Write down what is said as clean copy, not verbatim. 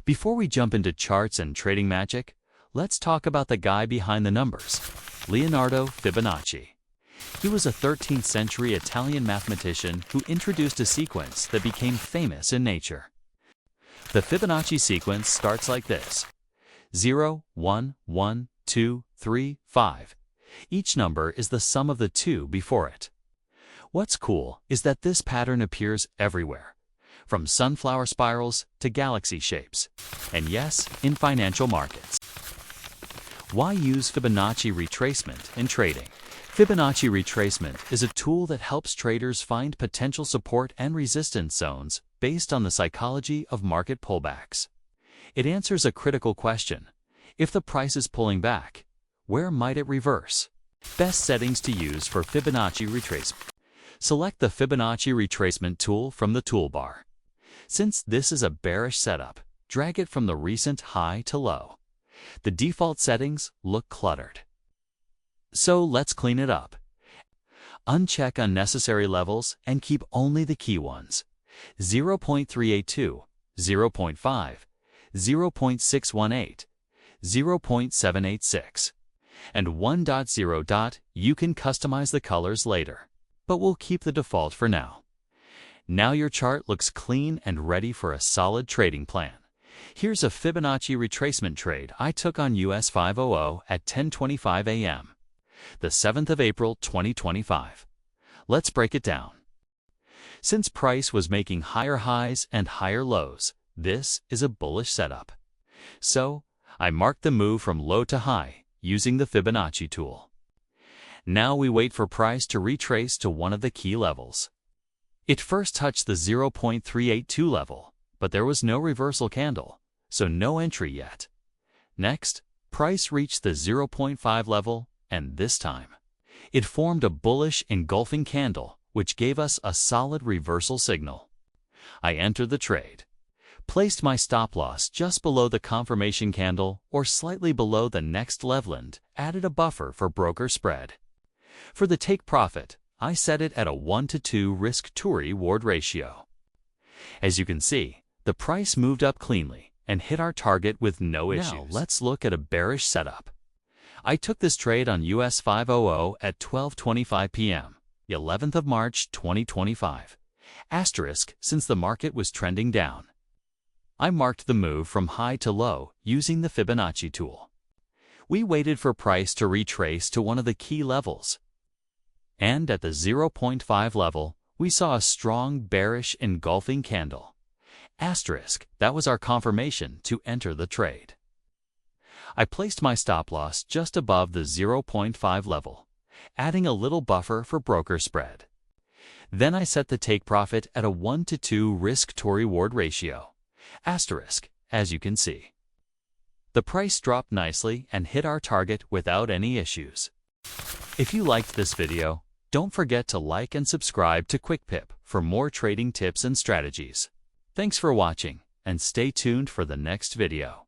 Before we jump into charts and trading magic, let's talk about the guy behind the numbers, Leonardo Fibonacci. He was a 13th century Italian mathematician who introduced a sequence that became famous in nature. The Fibonacci sequence starts like this: 0, 1, 1, 2, 3, 5. Each number is the sum of the two before it. What's cool is that this pattern appears everywhere, from sunflower spirals to galaxy shapes, and yes, in financial markets. Why use Fibonacci retracement in trading? Fibonacci retracement is a tool that helps traders find potential support and resistance zones based on the psychology of market pullbacks. It answers a critical question: if the price is pulling back, where might it reverse? Best settings to use for Fibonacci retracement. Select the Fibonacci retracement tool from the toolbar. Since this is a bearish setup, drag it from the recent high to low. The default settings look cluttered, so let's clean it up. Uncheck unnecessary levels and keep only the key ones: 0.382, 0.5, 0.618, 0.786, and 1.0. You can customize the colors later, but we'll keep the default for now. Now your chart looks clean and ready for a solid trading plan. Here's a Fibonacci retracement trade I took on US 500 at 10:25 a.m. the 7th of April 2025. Let's break it down. Since price was making higher highs and higher lows, this is a bullish setup. So, I marked the move from low to high using the Fibonacci tool. Now we wait for price to retrace to one of the key levels. It first touched the 0.382 level, but there was no reversal candle, so no entry yet. Next, price reached the 0.5 level, and this time, it formed a bullish engulfing candle, which gave us a solid reversal signal. I entered the trade, placed my stop loss just below the confirmation candle or slightly below the next level and added a buffer for broker spread. For the take profit, I set it at a 1:2 risk-to-reward ratio. As you can see, the price moved up cleanly and hit our target with no issues. Now let's look at a bearish setup. I took this trade on US 500 at 12:25 p.m., the 11th of March 2025, since the market was trending down. I marked the move from high to low using the Fibonacci tool. We waited for price to retrace to one of the key levels, and at the 0.5 level, we saw a strong bearish engulfing candle. That was our confirmation to enter the trade. I placed my stop loss just above the 0.5 level, adding a little buffer for broker spread. Then I set the take profit at a 1:2 risk-to-reward ratio, as you can see. The price dropped nicely and hit our target without any issues. If you liked this video, don't forget to like and subscribe to QuickPip for more trading tips and strategies. Thanks for watching, and stay tuned for the next video.